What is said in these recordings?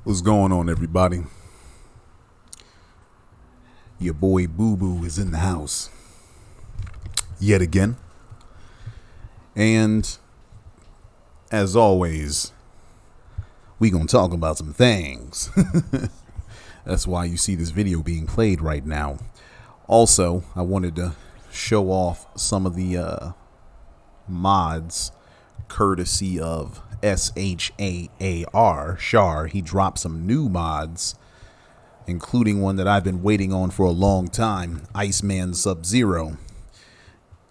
What's going on, everybody? Your boy Boo Boo is in the house yet again. And as always, we gonna talk about some things. That's why you see this video being played right now. Also, I wanted to show off some of the mods courtesy of SHAAR. Shar. He dropped some new mods, including one that I've been waiting on for a long time, Iceman Sub-Zero.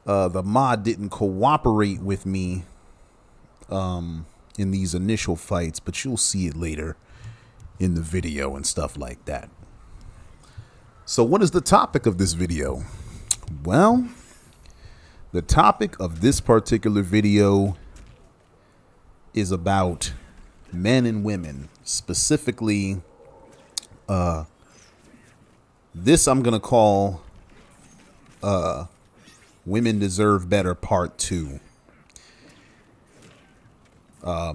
The mod didn't cooperate with me in these initial fights, but you'll see it later in the video and stuff like that. So what is the topic of this video? Well, the topic of this particular video is about men and women, specifically this I'm going to call Women Deserve Better Part 2. I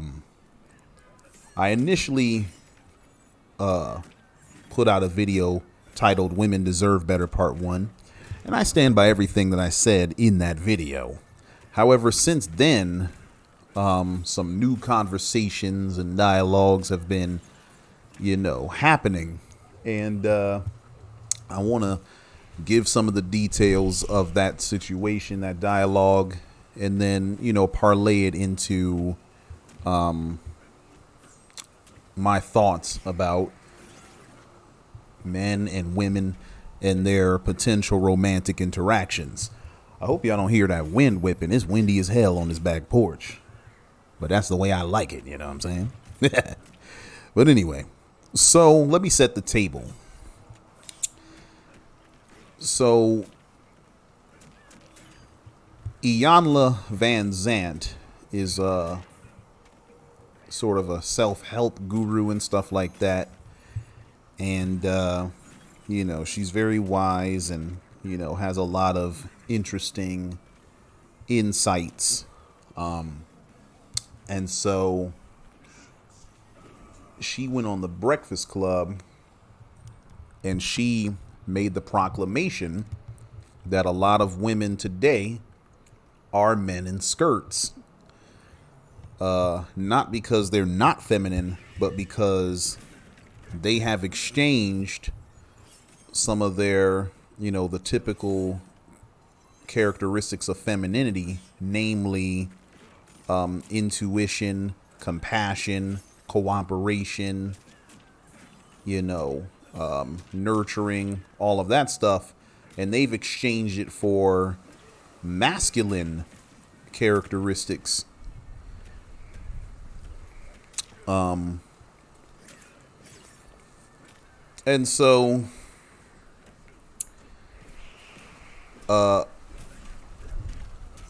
initially put out a video titled Women Deserve Better Part 1, and I stand by everything that I said in that video. However, since then, some new conversations and dialogues have been, happening. And I want to give some of the details of that situation, that dialogue, and then, parlay it into my thoughts about men and women and their potential romantic interactions. I hope y'all don't hear that wind whipping. It's windy as hell on this back porch. But that's the way I like it, you know what I'm saying? But anyway, so let me set the table. So, Iyanla Vanzant is sort of a self-help guru and stuff like that. And, she's very wise and, has a lot of interesting insights. And so she went on the Breakfast Club and she made the proclamation that a lot of women today are men in skirts. Not because they're not feminine, but because they have exchanged some of their, the typical characteristics of femininity, namely intuition, compassion, cooperation, nurturing, all of that stuff, and they've exchanged it for masculine characteristics. And so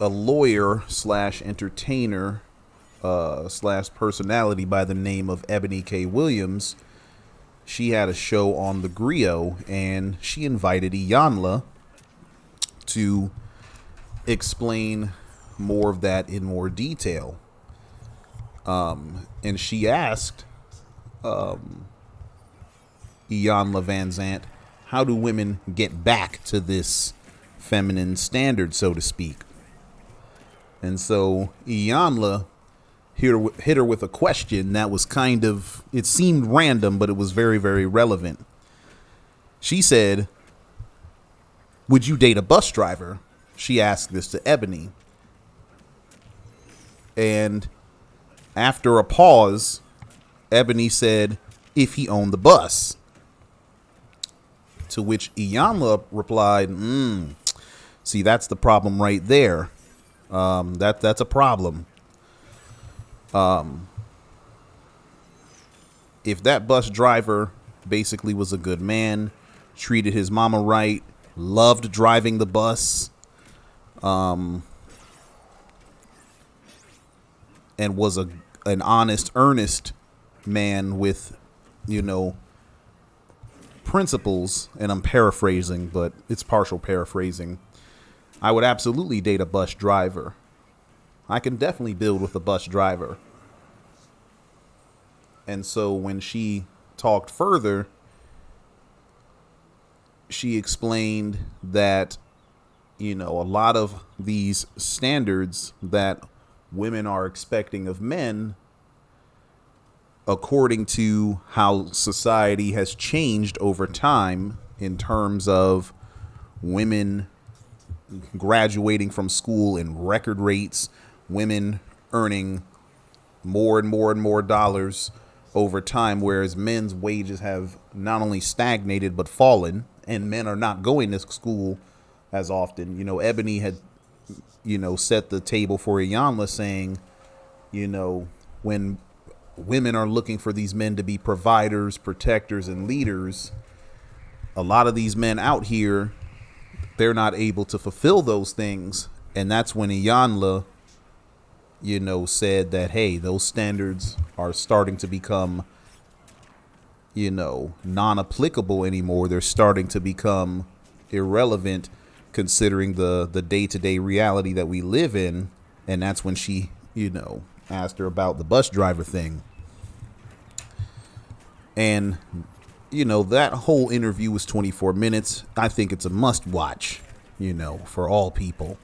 a lawyer slash entertainer slash personality by the name of Ebony K. Williams, she had a show on the Grio, and she invited Iyanla to explain more of that in more detail. And she asked Iyanla Vanzant, how do women get back to this feminine standard, so to speak? And so Iyanla hit her with a question that was kind of, it seemed random, but it was very, very relevant. She said, would you date a bus driver? She asked this to Ebony. And after a pause, Ebony said, if he owned the bus. To which Iyanla replied, see, that's the problem right there. That's a problem. If that bus driver basically was a good man, treated his mama right, loved driving the bus, and was an honest, earnest man with, principles, and I'm paraphrasing, but it's partial paraphrasing, I would absolutely date a bus driver. I can definitely build with a bus driver. And so when she talked further, she explained that, a lot of these standards that women are expecting of men, according to how society has changed over time in terms of women graduating from school in record rates, women earning more and more and more dollars over time, whereas men's wages have not only stagnated but fallen, and men are not going to school as often. Ebony had, set the table for Iyanla, saying, when women are looking for these men to be providers, protectors, and leaders, a lot of these men out here, they're not able to fulfill those things. And that's when Iyanla, said that, hey, those standards are starting to become, non-applicable anymore. They're starting to become irrelevant considering the day-to-day reality that we live in. And that's when she, asked her about the bus driver thing. And, that whole interview was 24 minutes. I think it's a must watch, for all people,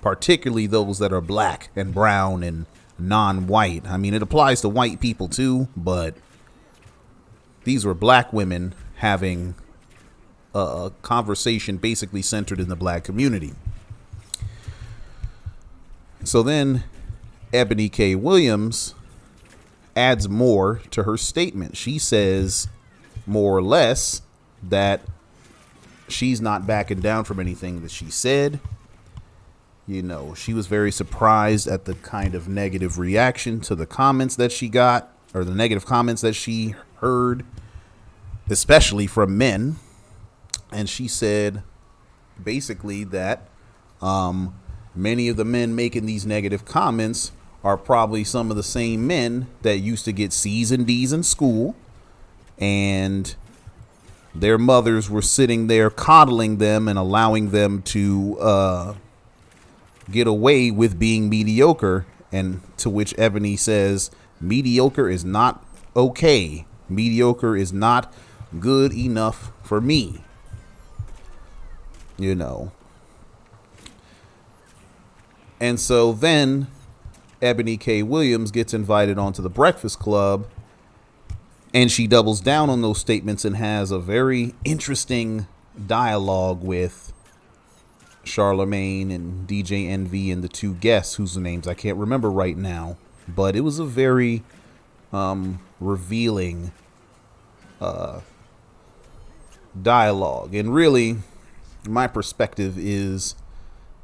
particularly those that are black and brown and non-white. I mean, it applies to white people too, but these were black women having a conversation basically centered in the black community. So then Ebony K. Williams adds more to her statement. She says more or less that she's not backing down from anything that she said. She was very surprised at the kind of negative reaction to the comments that she got, or the negative comments that she heard, especially from men. And she said basically that many of the men making these negative comments are probably some of the same men that used to get C's and D's in school, and their mothers were sitting there coddling them and allowing them to get away with being mediocre. And to which Ebony says, mediocre is not okay. Mediocre is not good enough for me. And so then Ebony K. Williams gets invited onto the Breakfast Club, and she doubles down on those statements and has a very interesting dialogue with Charlemagne and DJ Envy and the two guests whose names I can't remember right now, but it was a very revealing dialogue. And really, my perspective is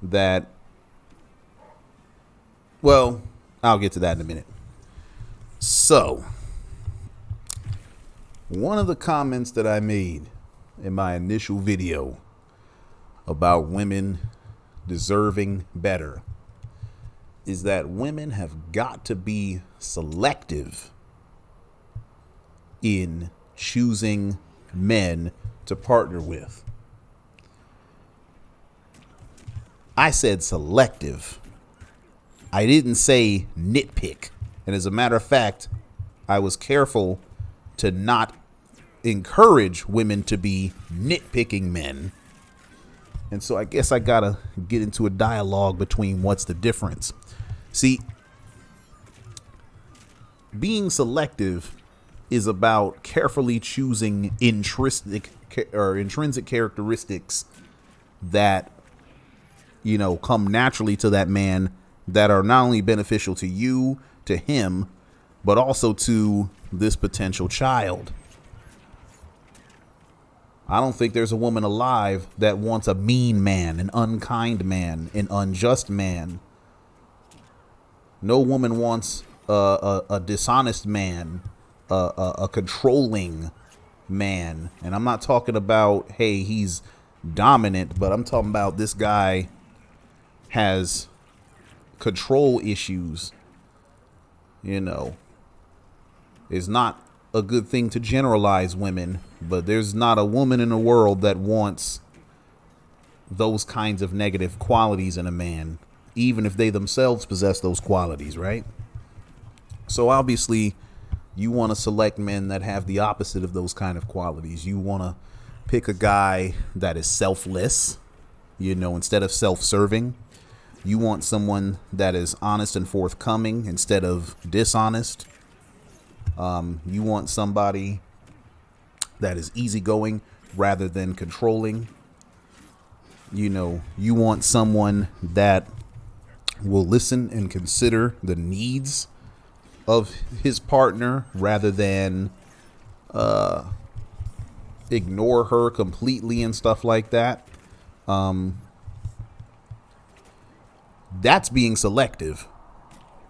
that, well, I'll get to that in a minute. So, one of the comments that I made in my initial video about women deserving better is that women have got to be selective in choosing men to partner with. I said selective. I didn't say nitpick. And as a matter of fact, I was careful to not encourage women to be nitpicking men. And so I guess I gotta get into a dialogue between what's the difference. See, being selective is about carefully choosing intrinsic characteristics that, come naturally to that man, that are not only beneficial to you, to him, but also to this potential child. I don't think there's a woman alive that wants a mean man, an unkind man, an unjust man. No woman wants a dishonest man, a controlling man. And I'm not talking about, hey, he's dominant, but I'm talking about this guy has control issues. It's not a good thing to generalize women, but there's not a woman in the world that wants those kinds of negative qualities in a man, even if they themselves possess those qualities, right? So obviously, You want to select men that have the opposite of those kind of qualities. You want to pick a guy that is selfless, instead of self-serving. You want someone that is honest and forthcoming instead of dishonest. You want somebody that is easygoing rather than controlling. You want someone that will listen and consider the needs of his partner rather than ignore her completely and stuff like that. That's being selective,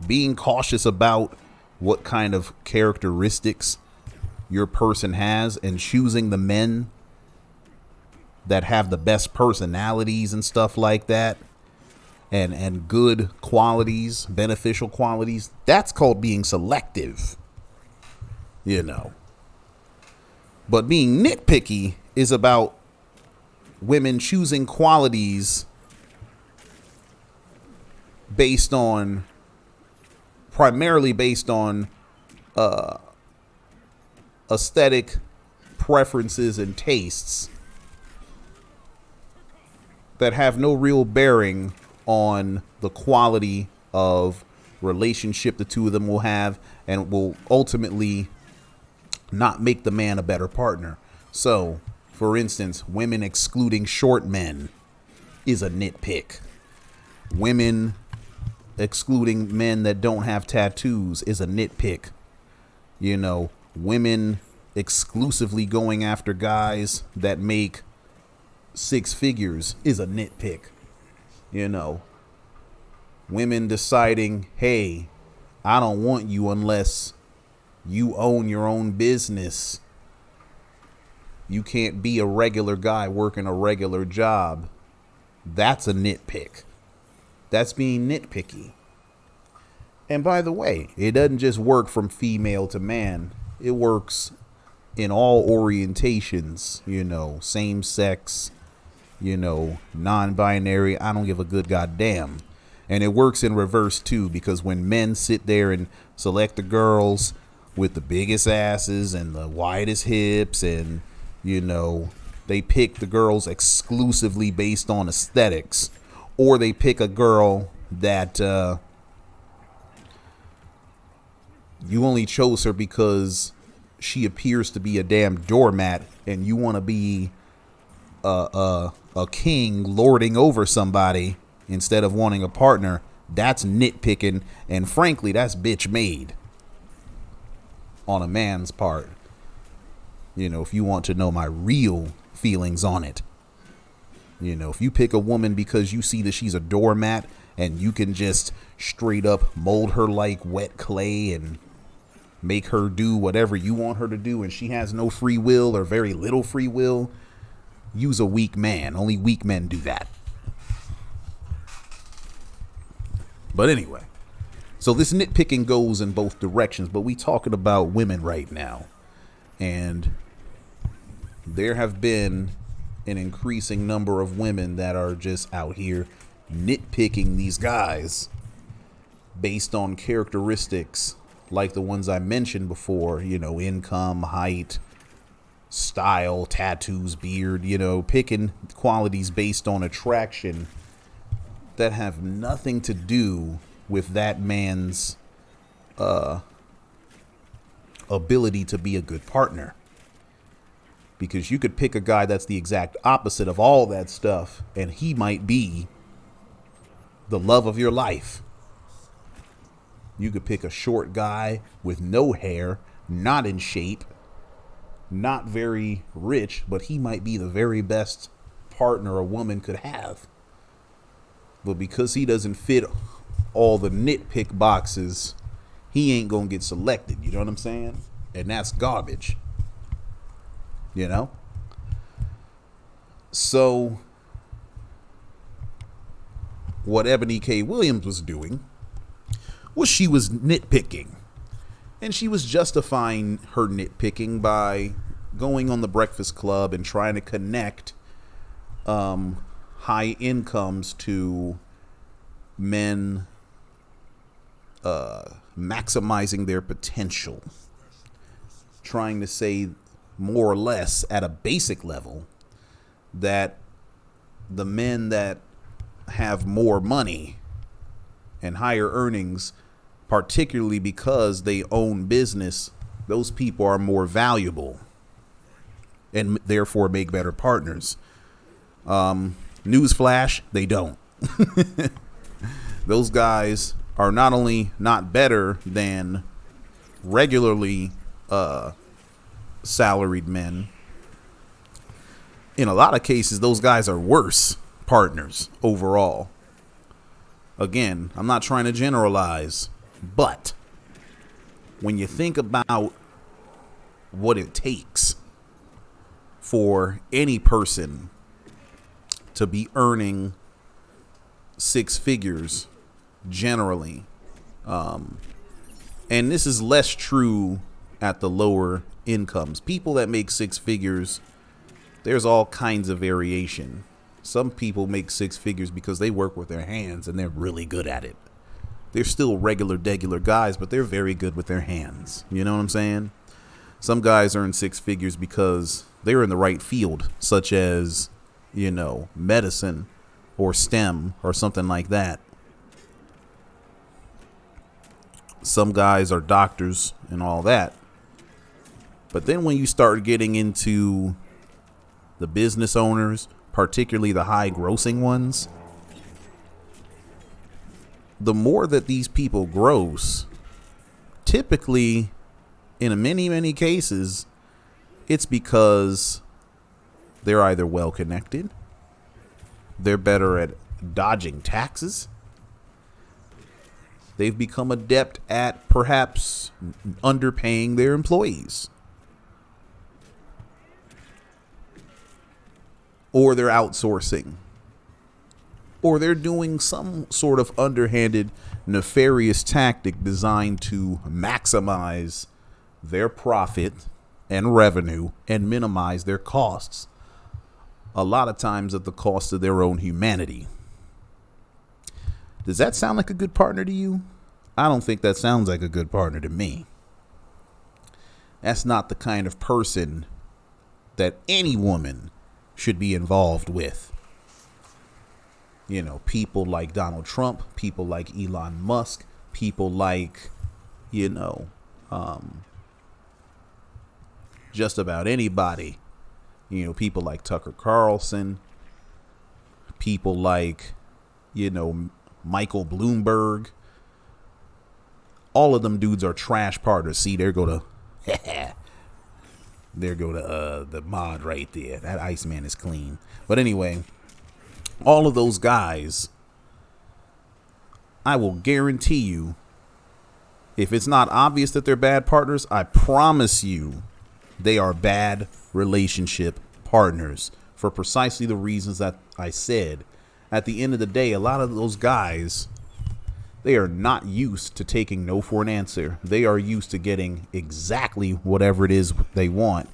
being cautious about what kind of characteristics your person has and choosing the men that have the best personalities and stuff like that, and good qualities, beneficial qualities. That's called being selective, But being nitpicky is about women choosing qualities primarily based on aesthetic preferences and tastes that have no real bearing on the quality of relationship the two of them will have, and will ultimately not make the man a better partner. So, for instance, women excluding short men is a nitpick. Women excluding men that don't have tattoos is a nitpick. Women exclusively going after guys that make six figures is a nitpick. Women deciding, hey, I don't want you unless you own your own business. You can't be a regular guy working a regular job. That's a nitpick. That's being nitpicky. And by the way, it doesn't just work from female to man. It works in all orientations, same sex, non-binary. I don't give a good goddamn. And it works in reverse too, because when men sit there and select the girls with the biggest asses and the widest hips, and they pick the girls exclusively based on aesthetics, or they pick a girl that you only chose her because she appears to be a damn doormat, and you want to be a king lording over somebody instead of wanting a partner. That's nitpicking, and frankly, that's bitch made on a man's part. If you want to know my real feelings on it, if you pick a woman because you see that she's a doormat and you can just straight up mold her like wet clay and make her do whatever you want her to do, and she has no free will or very little free will, you's a weak man. Only weak men do that. But anyway, so this nitpicking goes in both directions, but we talking about women right now. And there have been an increasing number of women that are just out here nitpicking these guys based on characteristics like the ones I mentioned before, income, height, style, tattoos, beard, picking qualities based on attraction that have nothing to do with that man's ability to be a good partner. Because you could pick a guy that's the exact opposite of all that stuff, and he might be the love of your life. You could pick a short guy with no hair, not in shape, not very rich, but he might be the very best partner a woman could have. But because he doesn't fit all the nitpick boxes, he ain't gonna get selected. You know what I'm saying? And that's garbage. So what Ebony K. Williams was doing was she was nitpicking. And she was justifying her nitpicking by going on the Breakfast Club and trying to connect high incomes to men maximizing their potential. trying to say more or less at a basic level that the men that have more money and higher earnings, particularly because they own business, those people are more valuable and therefore make better partners. Newsflash, they don't. Those guys are not only not better than regularly salaried men, in a lot of cases, those guys are worse partners overall. Again, I'm not trying to generalize, but when you think about what it takes for any person to be earning six figures generally, and this is less true at the lower incomes. People that make six figures, there's all kinds of variation. Some people make six figures because they work with their hands and they're really good at it. They're still regular guys, but they're very good with their hands. You know what I'm saying? Some guys earn six figures because they're in the right field, such as, medicine or STEM or something like that. Some guys are doctors and all that. But then when you start getting into the business owners, particularly the high grossing ones, the more that these people gross, typically in many cases, it's because they're either well connected, they're better at dodging taxes, they've become adept at perhaps underpaying their employees, or they're outsourcing, or they're doing some sort of underhanded, nefarious tactic designed to maximize their profit and revenue and minimize their costs, a lot of times at the cost of their own humanity. Does that sound like a good partner to you? I don't think that sounds like a good partner to me. That's not the kind of person that any woman should be involved with. People like Donald Trump, people like Elon Musk, people like, just about anybody. People like Tucker Carlson, people like, Michael Bloomberg. All of them dudes are trash partners. See, there go to the mod right there. That Iceman is clean. But anyway, all of those guys, I will guarantee you, if it's not obvious that they're bad partners, I promise you they are bad relationship partners for precisely the reasons that I said. At the end of the day, a lot of those guys, they are not used to taking no for an answer. They are used to getting exactly whatever it is they want.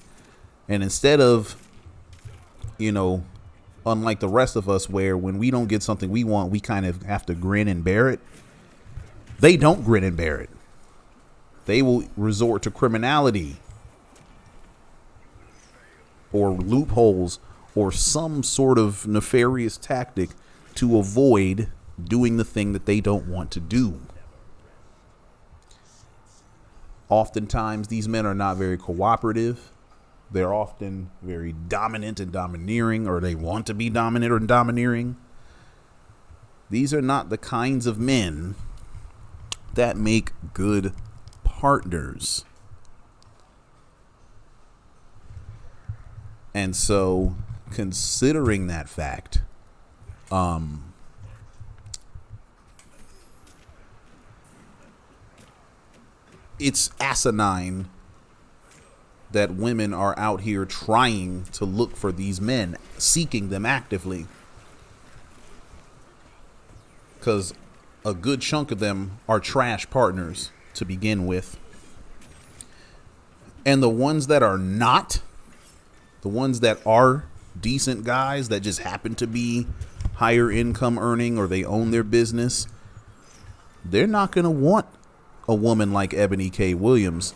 And instead of, unlike the rest of us, where when we don't get something we want, we kind of have to grin and bear it. They don't grin and bear it. They will resort to criminality or loopholes or some sort of nefarious tactic to avoid doing the thing that they don't want to do. Oftentimes, these men are not very cooperative. They're often very dominant and domineering, or they want to be dominant or domineering. These are not the kinds of men that make good partners. And so, considering that fact, it's asinine that women are out here trying to look for these men, seeking them actively, because a good chunk of them are trash partners to begin with. And the ones that are not, the ones that are decent guys that just happen to be higher income earning, or they own their business, they're not going to want a woman like Ebony K. Williams.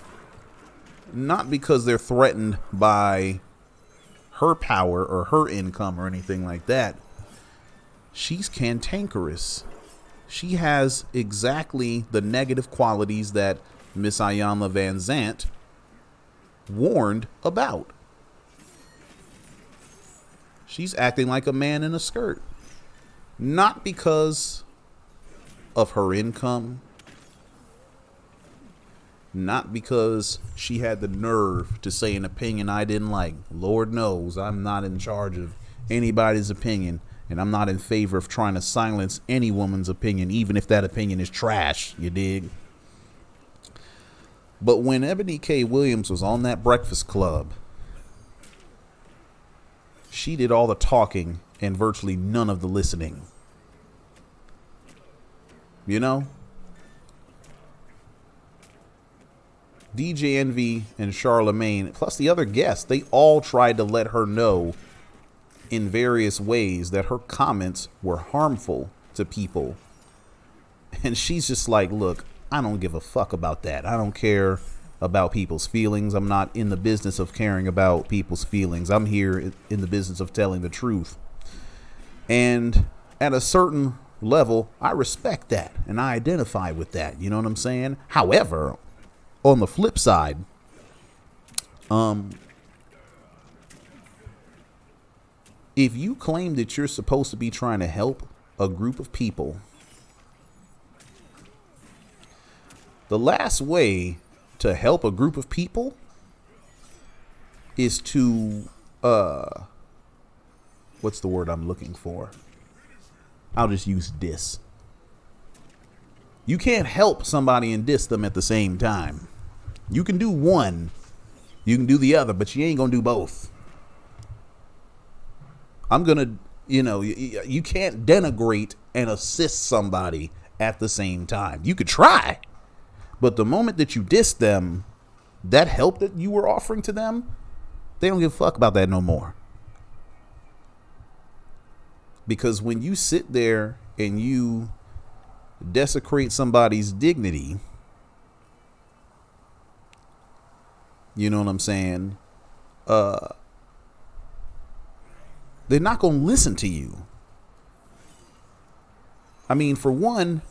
not because they're threatened by her power or her income or anything like that. She's cantankerous. She has exactly the negative qualities that Miss Iyanla Vanzant warned about. She's acting like a man in a skirt. Not because of her income. Not because she had the nerve to say an opinion I didn't like. Lord knows I'm not in charge of anybody's opinion. And I'm not in favor of trying to silence any woman's opinion, even if that opinion is trash, you dig? But when Ebony K. Williams was on that Breakfast Club, she did all the talking and virtually none of the listening. You know? DJ Envy and Charlemagne, plus the other guests, they all tried to let her know in various ways that her comments were harmful to people. And she's just like, look, I don't give a fuck about that. I don't care about people's feelings. I'm not in the business of caring about people's feelings. I'm here in the business of telling the truth. And at a certain level, I respect that and I identify with that. You know what I'm saying? However, on the flip side, if you claim that you're supposed to be trying to help a group of people, the last way to help a group of people is to, what's the word I'm looking for? I'll just use diss. You can't help somebody and diss them at the same time. You can do one, you can do the other, but you ain't gonna do both. I'm going to, you can't denigrate and assist somebody at the same time. You could try, but the moment that you diss them, that help that you were offering to them, they don't give a fuck about that no more. Because when you sit there and you desecrate somebody's dignity, you know what I'm saying? They're not going to listen to you. I mean, for one,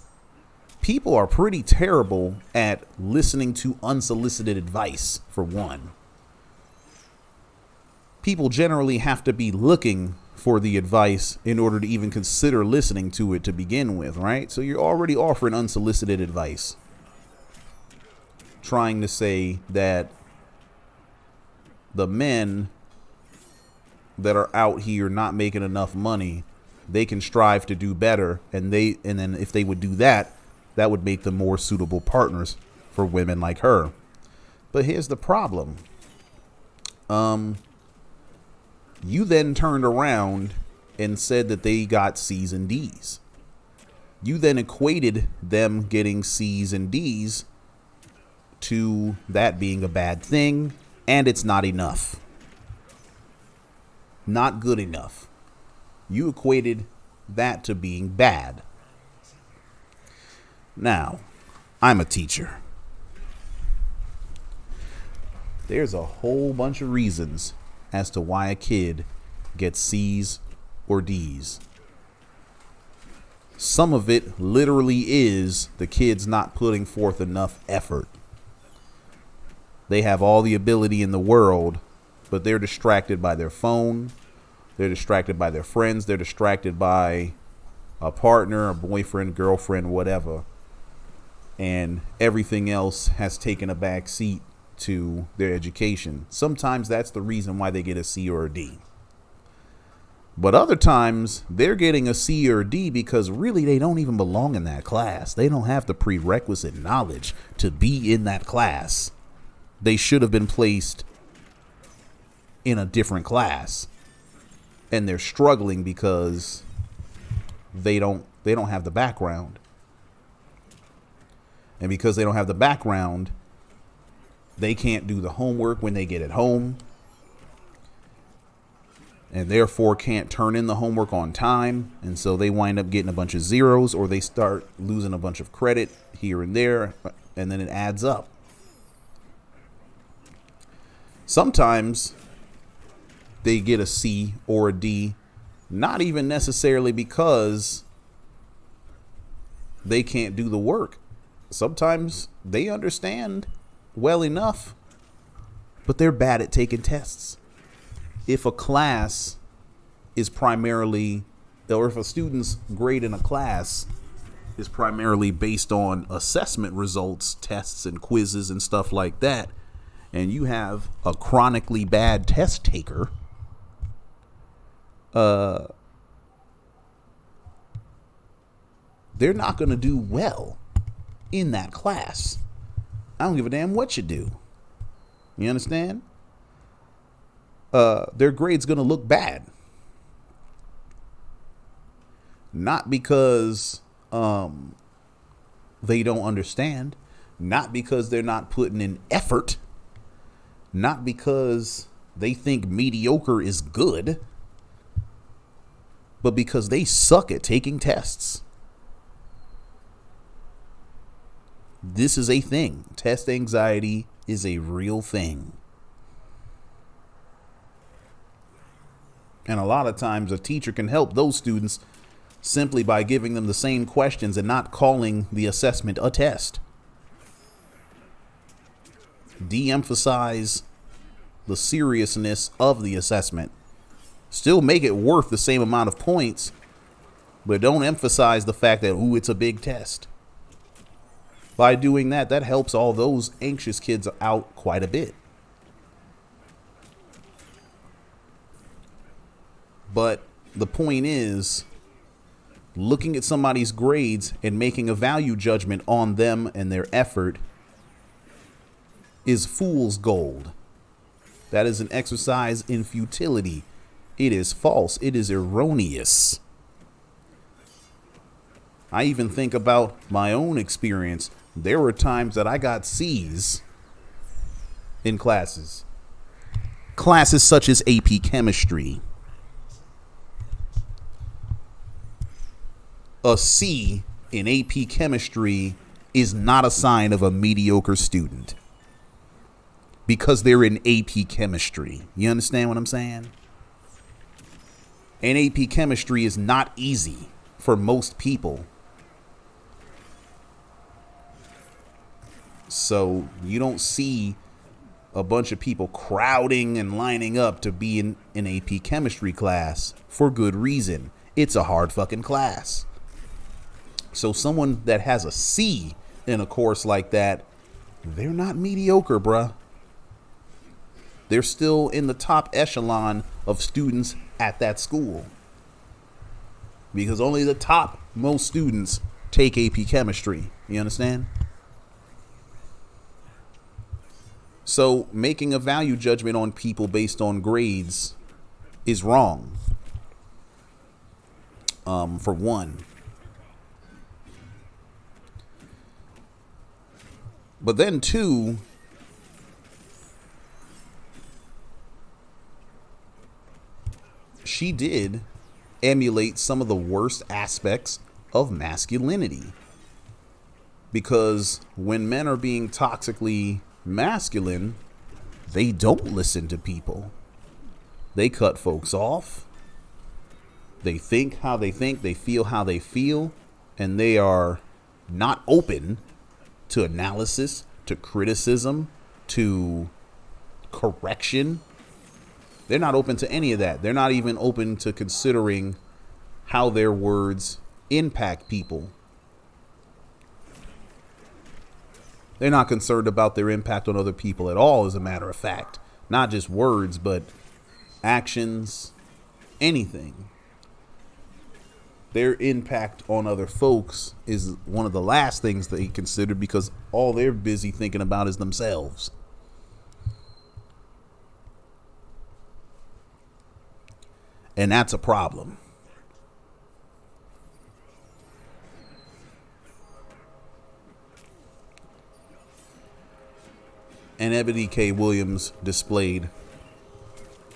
people are pretty terrible at listening to unsolicited advice, for one. People generally have to be looking for the advice in order to even consider listening to it to begin with, right? So you're already offering unsolicited advice, trying to say that the men that are out here not making enough money, they can strive to do better, and then if they would do that, that would make them more suitable partners for women like her. But here's the problem. You then turned around and said that they got C's and D's. You then equated them getting C's and D's to that being a bad thing, and it's not enough. Not good enough. You equated that to being bad. Now, I'm a teacher. There's a whole bunch of reasons as to why a kid gets C's or D's. Some of it literally is the kids not putting forth enough effort. They have all the ability in the world, but they're distracted by their phone. They're distracted by their friends. They're distracted by a partner, a boyfriend, girlfriend, whatever. And everything else has taken a back seat to their education. Sometimes that's the reason why they get a C or a D. But other times they're getting a C or a D because really they don't even belong in that class. They don't have the prerequisite knowledge to be in that class. They should have been placed in a different class. And they're struggling because they don't have the background. And because they don't have the background, they can't do the homework when they get at home. And therefore can't turn in the homework on time. And so they wind up getting a bunch of zeros, or they start losing a bunch of credit here and there. And then it adds up. Sometimes they get a C or a D, not even necessarily because they can't do the work. Sometimes they understand well enough, but they're bad at taking tests. If a class is primarily, or if a student's grade in a class is primarily based on assessment results, tests and quizzes and stuff like that, and you have a chronically bad test taker, they're not going to do well in that class. I don't give a damn what you do. You understand? Their grade's going to look bad. Not because they don't understand, not because they're not putting in effort, not because they think mediocre is good, but because they suck at taking tests. This is a thing. Test anxiety is a real thing. And a lot of times a teacher can help those students simply by giving them the same questions and not calling the assessment a test. De-emphasize the seriousness of the assessment. Still make it worth the same amount of points, but don't emphasize the fact that, ooh, it's a big test. By doing that, that helps all those anxious kids out quite a bit. But the point is, looking at somebody's grades and making a value judgment on them and their effort is fool's gold. That is an exercise in futility. It is false. It is erroneous. I even think about my own experience. There were times that I got C's in classes. Classes such as AP Chemistry. A C in AP Chemistry is not a sign of a mediocre student because they're in AP Chemistry. You understand what I'm saying? And AP Chemistry is not easy for most people. So you don't see a bunch of people crowding and lining up to be in an AP Chemistry class for good reason. It's a hard fucking class. So someone that has a C in a course like that, they're not mediocre, bruh. They're still in the top echelon of students at that school. Because only the top most students take AP Chemistry. You understand? So making a value judgment on people based on grades is wrong. For one. But then two, she did emulate some of the worst aspects of masculinity. Because when men are being toxically masculine, they don't listen to people. They cut folks off. They think how they think, they feel how they feel, and they are not open to analysis, to criticism, to correction. They're not open to any of that. They're not even open to considering how their words impact people. They're not concerned about their impact on other people at all, as a matter of fact. Not just words, but actions, anything. Their impact on other folks is one of the last things they consider because all they're busy thinking about is themselves. And that's a problem. And Ebony K. Williams displayed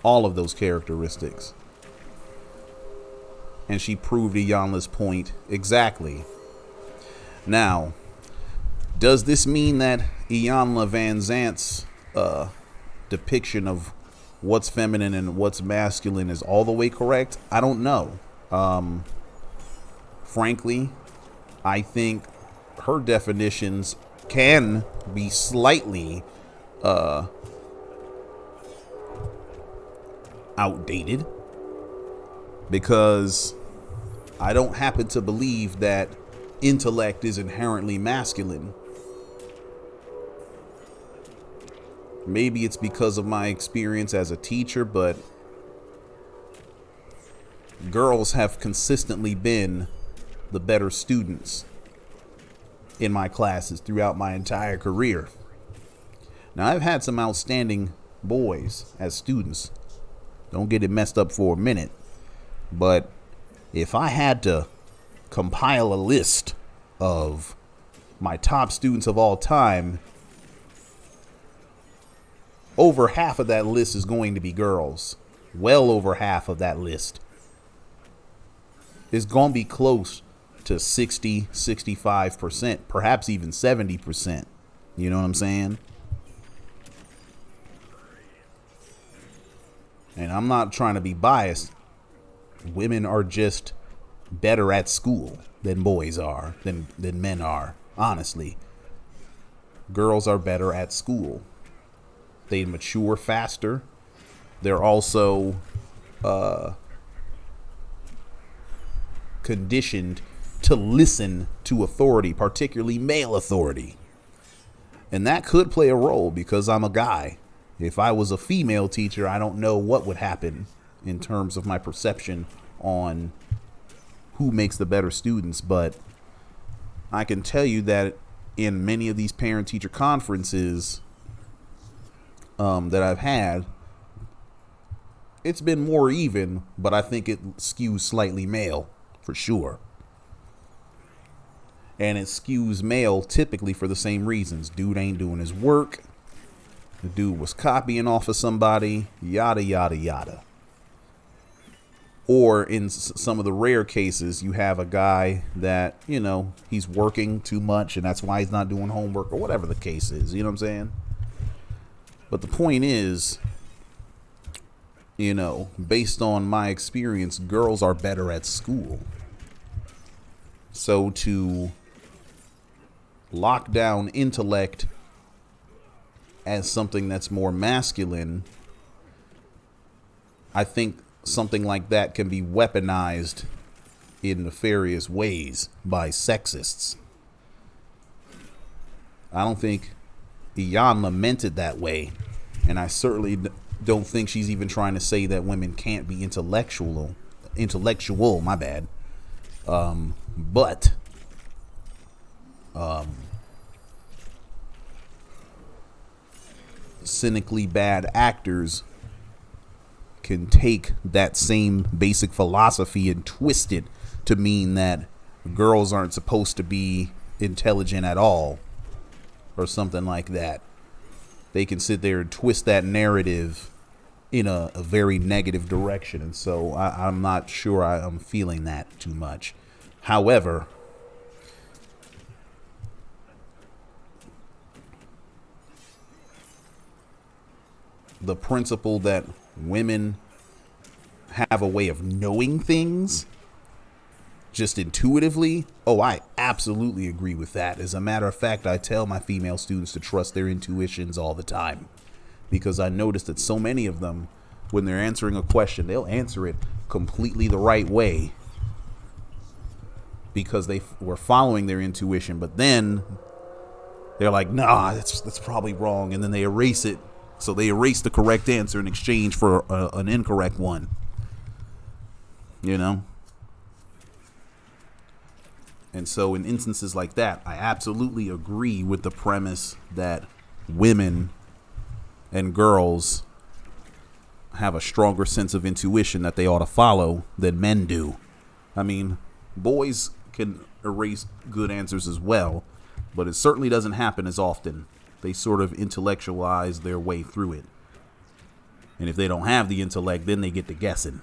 all of those characteristics. And she proved Iyanla's point exactly. Now, does this mean that Iyanla Vanzant's depiction of what's feminine and what's masculine is all the way correct, I don't know. Frankly, I think her definitions can be slightly outdated, because I don't happen to believe that intellect is inherently masculine. Maybe it's because of my experience as a teacher, but girls have consistently been the better students in my classes throughout my entire career. Now, I've had some outstanding boys as students. Don't get it messed up for a minute. But if I had to compile a list of my top students of all time, over half of that list is going to be girls. Well over half of that list is going to be close to 60, 65%, perhaps even 70%. You know what I'm saying? And I'm not trying to be biased. Women are just better at school than boys are, than men are, honestly. Girls are better at school. They mature faster. They're also conditioned to listen to authority, particularly male authority. And that could play a role because I'm a guy. If I was a female teacher, I don't know what would happen in terms of my perception on who makes the better students. But I can tell you that in many of these parent-teacher conferences that I've had, it's been more even, but I think it skews slightly male for sure. And it skews male typically for the same reasons. Dude ain't doing his work. The dude was copying off of somebody, yada, yada, yada. Or in some of the rare cases, you have a guy that, you know, he's working too much and that's why he's not doing homework or whatever the case is. You know what I'm saying? But the point is, you know, based on my experience, girls are better at school. So to lock down intellect as something that's more masculine, I think something like that can be weaponized in nefarious ways by sexists. I don't think Iyanla meant it that way, and I certainly don't think she's even trying to say that women can't be intellectual, my bad. But cynically bad actors can take that same basic philosophy and twist it to mean that girls aren't supposed to be intelligent at all or something like that. They can sit there and twist that narrative in a very negative direction. And so I'm not sure I'm feeling that too much. However, the principle that women have a way of knowing things just intuitively, I absolutely agree with that. As a matter of fact, I tell my female students to trust their intuitions all the time, because I notice that so many of them, when they're answering a question, they'll answer it completely the right way because they were following their intuition, but then they're like, nah, that's probably wrong, and then they erase it. So they erase the correct answer in exchange for an incorrect one. You know? And so in instances like that, I absolutely agree with the premise that women and girls have a stronger sense of intuition that they ought to follow than men do. I mean, boys can erase good answers as well, but it certainly doesn't happen as often. They sort of intellectualize their way through it. And if they don't have the intellect, then they get to guessing.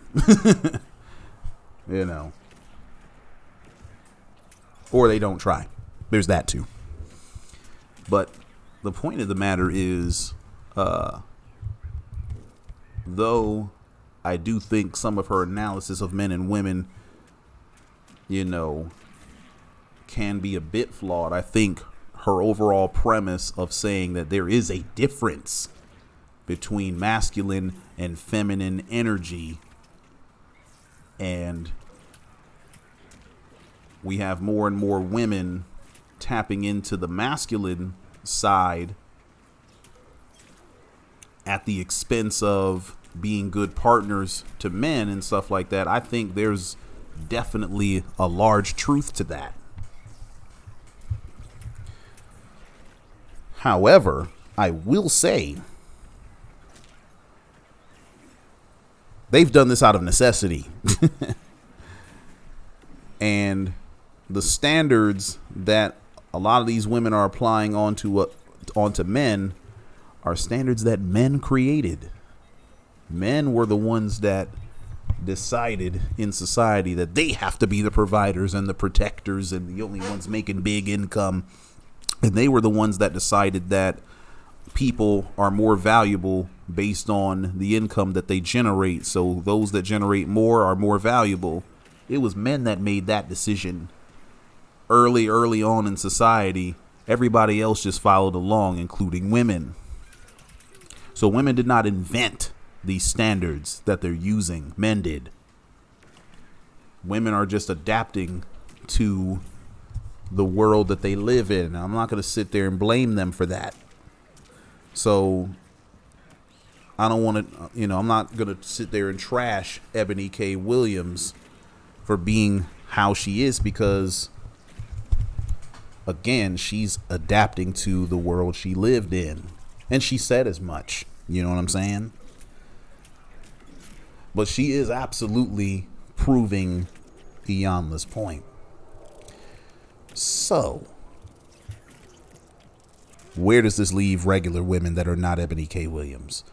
You know. Or they don't try. There's that too. But the point of the matter is, though I do think some of her analysis of men and women, can be a bit flawed. I think her overall premise of saying that there is a difference between masculine and feminine energy, and we have more and more women tapping into the masculine side at the expense of being good partners to men and stuff like that. I think there's definitely a large truth to that. However, I will say they've done this out of necessity. And the standards that a lot of these women are applying onto men are standards that men created. Men were the ones that decided in society that they have to be the providers and the protectors and the only ones making big income. And they were the ones that decided that people are more valuable based on the income that they generate. So those that generate more are more valuable. It was men that made that decision early on in society. Everybody else just followed along, including women. So women did not invent these standards that they're using. Men did. Women are just adapting to the world that they live in. I'm not going to sit there and blame them for that. So I don't want to, I'm not going to sit there and trash Ebony K. Williams for being how she is, because again, she's adapting to the world she lived in. And she said as much, you know what I'm saying? But she is absolutely proving Iyanla's point. So, where does this leave regular women that are not Ebony K. Williams?